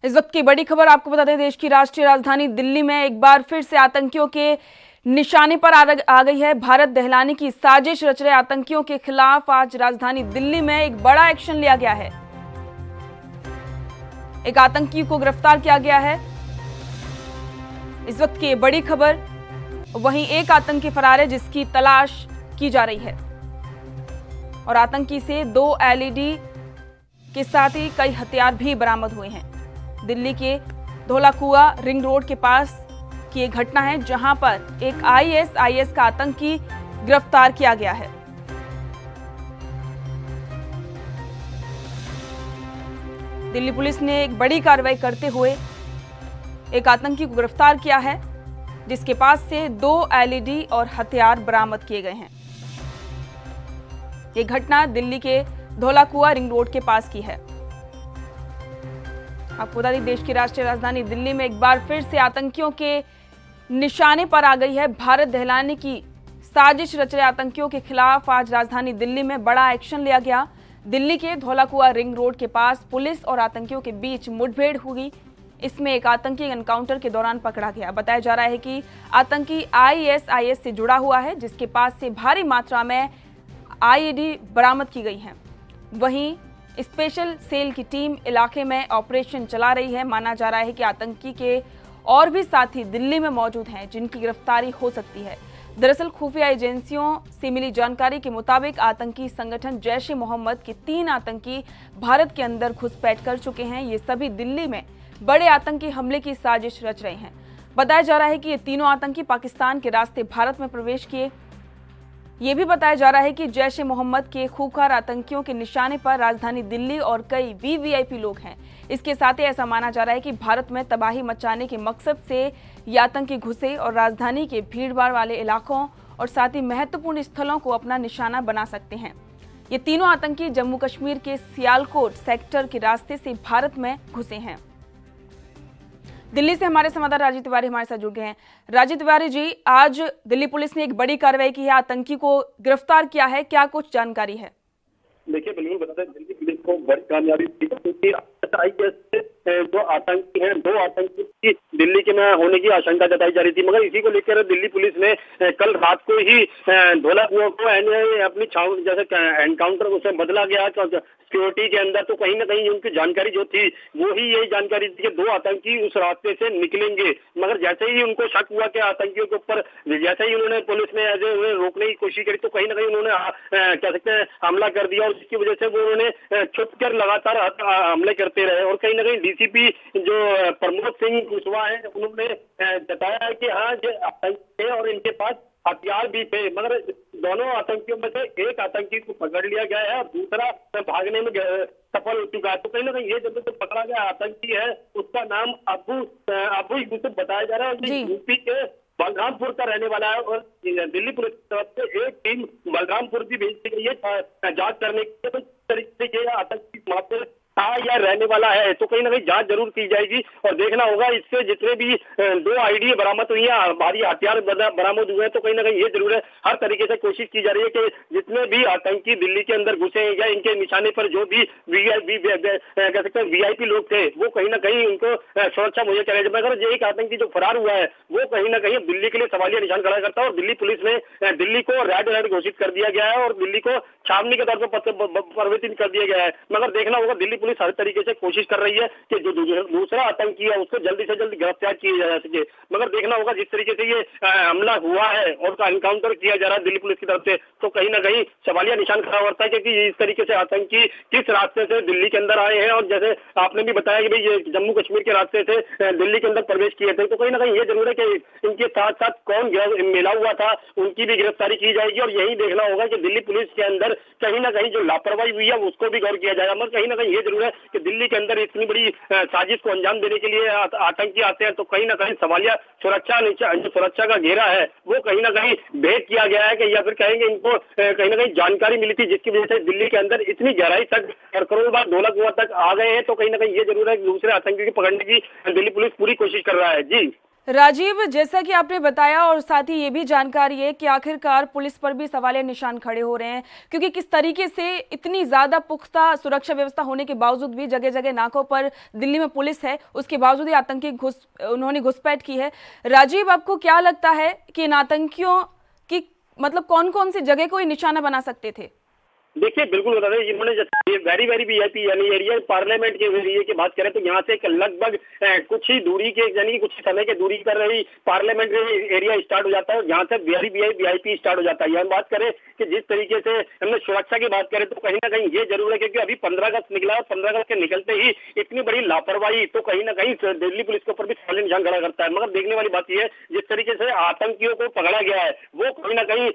इस वक्त की बड़ी खबर आपको बता दें, देश की राष्ट्रीय राजधानी दिल्ली में एक बार फिर से आतंकियों के निशाने पर आ गई है। भारत दहलाने की साजिश रच रहे आतंकियों के खिलाफ आज राजधानी दिल्ली में एक बड़ा एक्शन लिया गया है। एक आतंकी को गिरफ्तार किया गया है। इस वक्त की बड़ी खबर। वहीं एक आतंकी फरार है जिसकी तलाश की जा रही है और आतंकी से 2 एलईडी के साथ ही कई हथियार भी बरामद हुए हैं। दिल्ली के धौलाकुआ रिंग रोड के पास की एक घटना है जहां पर एक आईएसआईएस का आतंकी गिरफ्तार किया गया है। दिल्ली पुलिस ने एक बड़ी कार्रवाई करते हुए एक आतंकी को गिरफ्तार किया है जिसके पास से 2 एलईडी और हथियार बरामद किए गए हैं। ये घटना दिल्ली के धौलाकुआ रिंग रोड के पास की है। आपको बता दें, देश की राष्ट्रीय राजधानी दिल्ली में एक बार फिर से आतंकियों के निशाने पर आ गई है। भारत दहलाने की साजिश रच रहे आतंकियों के खिलाफ आज राजधानी दिल्ली में बड़ा एक्शन लिया गया। दिल्ली के धौलाकुआ रिंग रोड के पास पुलिस और आतंकियों के बीच मुठभेड़ हुई। इसमें एक आतंकी एनकाउंटर के दौरान पकड़ा गया। बताया जा रहा है कि आतंकी आईएसआईएस से जुड़ा हुआ है जिसके पास से भारी मात्रा में आईईडी बरामद की गई हैं। वहीं स्पेशल सेल की टीम इलाके में ऑपरेशन चला रही है। माना जा रहा है कि आतंकी के और भी साथी दिल्ली में मौजूद हैं जिनकी गिरफ्तारी हो सकती है। दरअसल खुफिया एजेंसियों से मिली जानकारी के मुताबिक आतंकी संगठन जैश ए मोहम्मद के 3 आतंकी भारत के अंदर घुसपैठ कर चुके हैं। ये सभी दिल्ली में बड़े आतंकी हमले की साजिश रच रहे हैं। बताया जा रहा है कि ये तीनों आतंकी पाकिस्तान के रास्ते भारत में प्रवेश किए। ये भी बताया जा रहा है कि जैश ए मोहम्मद के खूंखार आतंकियों के निशाने पर राजधानी दिल्ली और कई वीवीआईपी लोग हैं। इसके साथ ही ऐसा माना जा रहा है कि भारत में तबाही मचाने के मकसद से ये आतंकी घुसे और राजधानी के भीड़भाड़ वाले इलाकों और साथ ही महत्वपूर्ण स्थलों को अपना निशाना बना सकते हैं। ये तीनों आतंकी जम्मू कश्मीर के सियालकोट सेक्टर के रास्ते से भारत में घुसे हैं। दिल्ली से हमारे संवाददाता राजीव तिवारी हमारे साथ जुड़ गए हैं। राजीव तिवारी जी, आज दिल्ली पुलिस ने एक बड़ी कार्रवाई की है, आतंकी को गिरफ्तार किया है, क्या कुछ जानकारी है? देखिए, बिल्कुल बता दें, दिल्ली पुलिस को बड़ी कामयाबी थी क्योंकि जो आतंकी हैं, 2 आतंकी की दिल्ली के में होने की आशंका जताई जा रही थी, मगर इसी को लेकर दिल्ली पुलिस ने कल रात को ही धौलाकुआ को अपनी छाव जैसे एनकाउंटर उसे बदला गया सिक्योरिटी के अंदर। तो कहीं ना कहीं उनकी जानकारी जो थी वो ही यही जानकारी थी कि 2 आतंकी उस रास्ते से निकलेंगे, मगर जैसे ही उनको शक हुआ कि आतंकियों के ऊपर जैसे ही उन्होंने पुलिस ने उन्हें रोकने की कोशिश करी तो कहीं ना कहीं उन्होंने कह सकते हैं हमला कर दिया और जिसकी वजह से वो उन्होंने छुप कर लगातार हमले करते रहे। और कहीं ना कहीं डीसीपी जो प्रमोद सिंह कुशवाहा है उन्होंने बताया है कि हाँ ये आतंकी है और इनके पास हथियार भी थे, मगर दोनों आतंकियों में से एक आतंकी को पकड़ लिया गया है और दूसरा भागने में सफल हो चुका है। तो कहीं ना कहीं ये जब तो पकड़ा गया आतंकी है उसका नाम अबू यूसुफ बताया जा रहा है और यूपी के बलरामपुर का रहने वाला है। और दिल्ली पुलिस की तरफ से एक टीम बलरामपुर भी भेज दी गई है जांच करने के लिए तरीके से आतंकी वहां हाँ या रहने वाला है। तो कहीं ना कहीं जांच जरूर की जाएगी और देखना होगा इससे जितने भी 2 आईडी बरामद हुई है, भारी हथियार बरामद हुए हैं, तो कहीं ना कहीं ये जरूर है हर तरीके से कोशिश की जा रही है कि जितने भी आतंकी दिल्ली के अंदर घुसे हैं या इनके निशाने पर जो भी कह सकते हैं वीआईपी लोग थे वो कहीं ना कहीं उनको सुरक्षा मुहैया कराई जाए। मगर ये एक आतंकी जो फरार हुआ है वो कहीं ना कहीं दिल्ली के लिए सवालिया निशान खड़ा करता है और दिल्ली पुलिस ने दिल्ली को रेड अलर्ट घोषित कर दिया गया है और दिल्ली को छावनी के तौर पर परिवर्तित कर दिया गया है। मगर देखना होगा दिल्ली पुलिस हर तरीके से कोशिश कर रही है कि जो दूसरा आतंकी है उसको जल्दी से जल्दी गिरफ्तार किया जा सके। मगर देखना होगा जिस तरीके से ये हमला हुआ है और एनकाउंटर किया जा रहा है दिल्ली पुलिस की तरफ से तो कहीं ना कहीं सवालिया निशान खड़ा होता है क्योंकि इस तरीके से आतंकी किस रास्ते से दिल्ली के अंदर आए हैं और जैसे आपने भी बताया कि भाई ये जम्मू कश्मीर के रास्ते से दिल्ली के अंदर प्रवेश किए थे। तो कहीं ना कहीं ये जरूर है कि इनके साथ साथ कौन मिला हुआ था उनकी भी गिरफ्तारी की जाएगी और यही देखना होगा कि दिल्ली पुलिस के अंदर कहीं ना कहीं जो लापरवाही हुई है उसको भी गौर किया जाएगा। मगर कहीं ना कहीं ये जरूर है कि दिल्ली के अंदर इतनी बड़ी साजिश को अंजाम देने के लिए आतंकी आते हैं तो कहीं ना कहीं सवालिया सुरक्षा का घेरा है वो कहीं ना कहीं भेद किया गया है कि या फिर कहेंगे इनको कहीं ना कहीं जानकारी मिली थी जिसकी वजह से दिल्ली के अंदर इतनी गहराई तक और करोड़बाग धौलाकुआ तक आ गए हैं। तो कहीं ना कहीं ये जरूर है कि दूसरे आतंकी को पकड़ने की दिल्ली पुलिस पूरी कोशिश कर रहा है। जी राजीव, जैसा कि आपने बताया और साथ ही ये भी जानकारी है कि आखिरकार पुलिस पर भी सवालिया निशान खड़े हो रहे हैं, क्योंकि किस तरीके से इतनी ज़्यादा पुख्ता सुरक्षा व्यवस्था होने के बावजूद भी जगह जगह नाकों पर दिल्ली में पुलिस है, उसके बावजूद ही आतंकी उन्होंने घुसपैठ की है। राजीव, आपको क्या लगता है कि इन आतंकियों की मतलब कौन कौन सी जगह को ये निशाना बना सकते थे? देखिए, बिल्कुल बता दें, इन्होंने जैसे वेरी वेरी वीआईपी यानी एरिया पार्लियामेंट के एरिया की बात करें तो यहाँ से लगभग कुछ ही दूरी के यानी कुछ ही समय के दूरी कर रही पार्लियामेंट एरिया स्टार्ट हो जाता है और यहाँ से वेरी वीआईपी स्टार्ट हो जाता है। हम बात करें कि जिस तरीके से हमने सुरक्षा की बात करें तो कहीं ना कहीं ये जरूर है, क्योंकि अभी 15 अगस्त निकला और 15 अगस्त के निकलते ही इतनी बड़ी लापरवाही तो कहीं ना कहीं दिल्ली पुलिस के ऊपर भी सवालिया निशान खड़ा करता है। मगर देखने वाली बात यह है, जिस तरीके से आतंकियों को पकड़ा गया है वो कहीं ना कहीं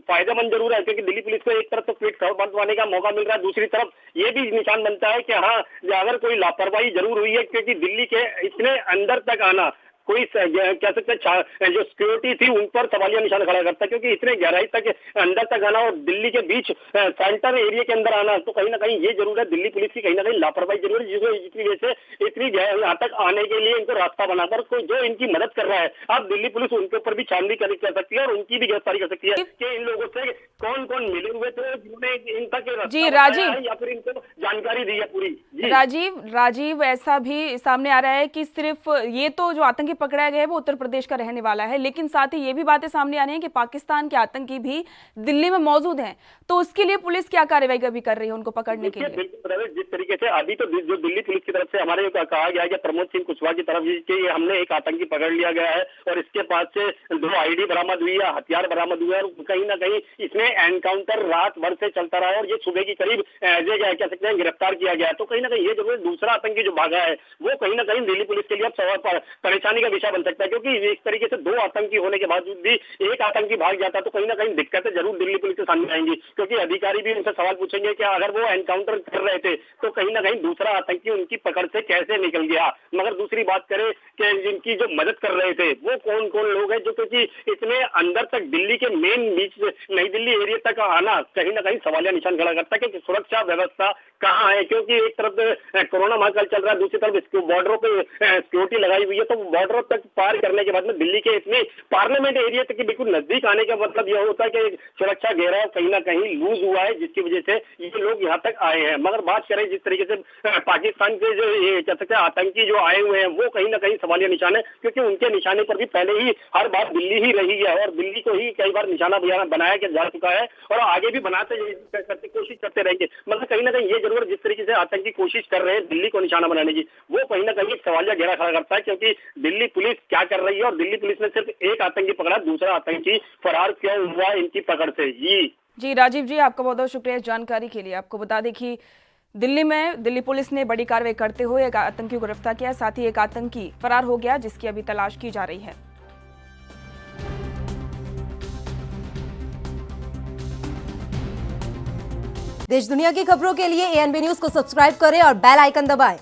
फायदेमंद जरूर है, क्योंकि दिल्ली पुलिस को एक तरफ तो पीठ बंदवाने का मौका मिल रहा है, दूसरी तरफ ये भी निशान बनता है कि हाँ, अगर कोई लापरवाही जरूर हुई है, क्योंकि दिल्ली के इतने अंदर तक आना कोई कह सकते हैं जो सिक्योरिटी थी उन पर सवालिया निशान खड़ा करता है, क्योंकि इतने गहराई तक अंदर तक आना और दिल्ली के बीच सेंटर एरिया के अंदर आना तो कहीं ना कहीं ये जरूर है दिल्ली पुलिस की कहीं ना कहीं लापरवाही जरूर है, जिसकी वजह से इतनी यहाँ तक आने के लिए इनको रास्ता बनाकर कोई जो इनकी मदद कर रहा है, अब दिल्ली पुलिस उनके ऊपर भी छानबीन कर सकती है और उनकी भी गिरफ्तारी कर सकती है कि इन लोगों से कौन कौन मिले हुए थे जिन्होंने इन तक जी राजीव, या फिर इनको जानकारी दी है पूरी। राजीव, ऐसा भी सामने आ रहा है कि सिर्फ ये तो जो आतंकी पकड़ा गया है वो उत्तर प्रदेश का रहने वाला है, लेकिन साथ ही ये भी बातें सामने आ रही हैं कि पाकिस्तान के आतंकी भी दिल्ली में मौजूद हैं, तो उसके लिए पुलिस क्या कार्रवाई कभी कर रही है उनको पकड़ने के लिए? बिल्कुल, जिस तरीके से अभी तो जो दिल्ली पुलिस की तरफ से हमारे कहा गया है कि प्रमोद सिंह कुशवाहा की तरफ कि हमने एक आतंकी पकड़ लिया गया है और इसके पास से 2 आईडी बरामद हुई है, हथियार बरामद हुए और कहीं ना कहीं इसमें एनकाउंटर रात भर से चलता रहा है और ये सुबह की करीब कह सकते हैं गिरफ्तार किया गया है। तो कहीं ना कहीं ये जो दूसरा आतंकी जो भागा है वो कहीं ना कहीं दिल्ली पुलिस के लिए अब परेशानी का विषय बन सकता है, क्योंकि इस तरीके से 2 आतंकी होने के बावजूद भी एक आतंकी भाग जाता तो कहीं ना कहीं दिक्कतें जरूर दिल्ली पुलिस के सामने आएंगी, क्योंकि अधिकारी भी उनसे सवाल पूछेंगे कि अगर वो एनकाउंटर कर रहे थे तो कहीं ना कहीं दूसरा आतंकी उनकी पकड़ से कैसे निकल गया। मगर दूसरी बात करें कि जिनकी जो मदद कर रहे थे वो कौन कौन लोग हैं, जो क्योंकि इतने अंदर तक दिल्ली के मेन बीच नई दिल्ली एरिया तक आना कहीं ना कहीं सवालिया निशान खड़ा करता है कि सुरक्षा व्यवस्था कहाँ है, क्योंकि एक तरफ कोरोना महाकाल चल रहा है, दूसरी तरफ बॉर्डरों पे सिक्योरिटी लगाई हुई है, तो बॉर्डर तक पार करने के बाद में दिल्ली के इतने पार्लियामेंट एरिया तक बिल्कुल नजदीक आने का मतलब यह होता है कि सुरक्षा घेरा कहीं ना कहीं लूज हुआ है, जिसकी वजह से ये लोग यहाँ तक आए हैं। मगर बात करें जिस तरीके से पाकिस्तान के जो ये कह सकते हैं आतंकी जो आए हुए हैं वो कहीं ना कहीं सवालिया निशान है, क्योंकि उनके निशाने पर भी पहले ही हर बार दिल्ली ही रही है और दिल्ली को ही कई बार निशाना बनाया जा चुका है और आगे भी बनाते कोशिश करते रहेंगे। मगर कहीं ना कहीं ये जरूर जिस तरीके से आतंकी कोशिश कर रहे हैं दिल्ली को निशाना बनाने की वो कहीं ना कहीं एक सवालिया घेरा खड़ा करता है, क्योंकि दिल्ली पुलिस क्या कर रही है और दिल्ली पुलिस ने सिर्फ एक आतंकी पकड़ा, दूसरा आतंकी फरार क्यों हुआ इनकी पकड़ से। जी राजीव जी, आपका बहुत बहुत शुक्रिया इस जानकारी के लिए। आपको बता दें कि दिल्ली में दिल्ली पुलिस ने बड़ी कार्रवाई करते हुए एक आतंकी को गिरफ्तार किया, साथ ही एक आतंकी फरार हो गया जिसकी अभी तलाश की जा रही है। देश दुनिया की खबरों के लिए ANB न्यूज को सब्सक्राइब करें और बेल आइकन दबाएं।